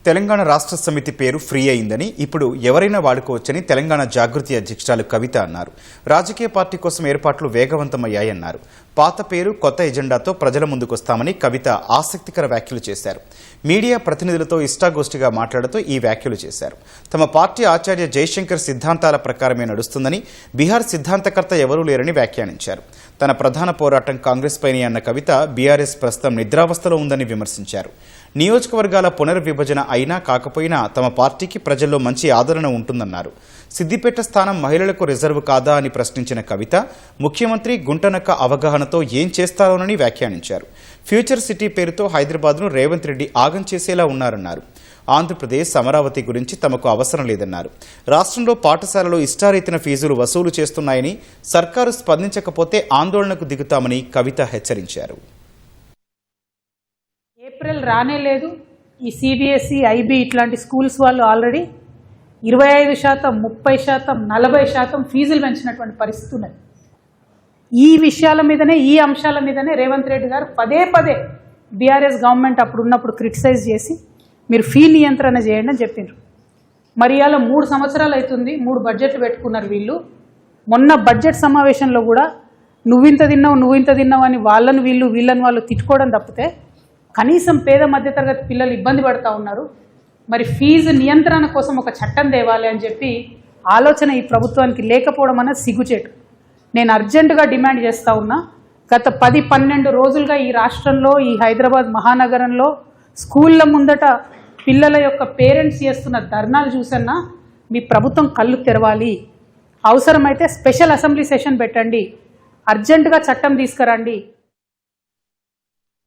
తెలంగాణ రాష్ట్ర సమితి పేరు ఫ్రీ అయిందని ఇప్పుడు ఎవరైనా వాడుకోవచ్చని తెలంగాణ జాగృతి అధ్యక్షురాలు కవిత అన్నారు. రాజకీయ పార్టీ కోసం ఏర్పాట్లు వేగవంతమయ్యాయన్నారు. పాత పేరు కొత్త ఎజెండాతో ప్రజల ముందుకొస్తామని కవిత ఆసక్తికర వ్యాఖ్యలు చేశారు. మీడియా ప్రతినిధులతో ఇష్టాగోష్ఠిగా మాట్లాడుతూ ఈ వ్యాఖ్యలు చేశారు. తమ పార్టీ ఆచార్య జయశంకర్ సిద్ధాంతాల ప్రకారమే నడుస్తుందని, బీహార్ సిద్ధాంతకర్త ఎవరూ లేరని వ్యాఖ్యానించారు. తన ప్రధాన పోరాటం కాంగ్రెస్ పైనే అన్న కవిత బీఆర్ఎస్ ప్రస్తుతం నిద్రావస్థలో ఉందని విమర్శించారు. నియోజకవర్గాల పునర్విభజన అయినా కాకపోయినా తమ పార్టీకి ప్రజల్లో మంచి ఆదరణ ఉంటుందన్నారు. సిద్దిపేట స్థానం మహిళలకు రిజర్వ్ కాదా అని ప్రశ్నించిన కవిత ముఖ్యమంత్రి గుంటనక్క అవగాహనతో ఏం చేస్తారోనని వ్యాఖ్యానించారు. ఫ్యూచర్ సిటీ పేరుతో హైదరాబాద్ను రేవంత్ రెడ్డి ఆగం చేసేలా ఉన్నారన్నారు. ఆంధ్రప్రదేశ్ అమరావతి గురించి తమకు అవసరం లేదన్నారు. రాష్ట్రంలో పాఠశాలలు ఇష్టారీతిన ఫీజులు వసూలు చేస్తున్నాయని, సర్కారు స్పందించకపోతే ఆందోళనకు దిగుతామని కవిత హెచ్చరించారు. ఏప్రిల్ రానే లేదు. ఈ సిబిఎస్ఈ, ఐబీ ఇట్లాంటి స్కూల్స్ వాళ్ళు ఆల్రెడీ 25%, 30%, 40% ఫీజులు పెంచినటువంటి పరిస్థితి ఉన్నది. ఈ విషయాల మీదనే, ఈ అంశాల మీదనే రేవంత్ రెడ్డి గారు పదే పదే బీఆర్ఎస్ గవర్నమెంట్ అప్పుడు ఉన్నప్పుడు క్రిటిసైజ్ చేసి మీరు ఫీ నియంత్రణ చేయండి అని చెప్పిండ్రు. మరి ఇవాళ 3 సంవత్సరాలు అవుతుంది, 3 బడ్జెట్లు పెట్టుకున్నారు వీళ్ళు. మొన్న బడ్జెట్ సమావేశంలో కూడా నువ్వింత తిన్నావు అని వీళ్ళని వాళ్ళు తిట్టుకోవడం తప్పితే కనీసం పేద మధ్యతరగతి పిల్లలు ఇబ్బంది పడుతూ ఉన్నారు. మరి ఫీజు నియంత్రణ కోసం ఒక చట్టం తేవాలి అని చెప్పి ఆలోచన ఈ ప్రభుత్వానికి లేకపోవడం అన్నది సిగ్గుచేటు. నేను అర్జెంటుగా డిమాండ్ చేస్తూ ఉన్నా. గత 10-12 రోజులుగా ఈ రాష్ట్రంలో, ఈ హైదరాబాద్ మహానగరంలో స్కూళ్ళ ముందట పిల్లల యొక్క పేరెంట్స్ చేస్తున్న ధర్నాలు చూసన్నా మీ ప్రభుత్వం కళ్ళు తెరవాలి. అవసరమైతే స్పెషల్ అసెంబ్లీ సెషన్ పెట్టండి, అర్జెంటుగా చట్టం తీసుకురండి.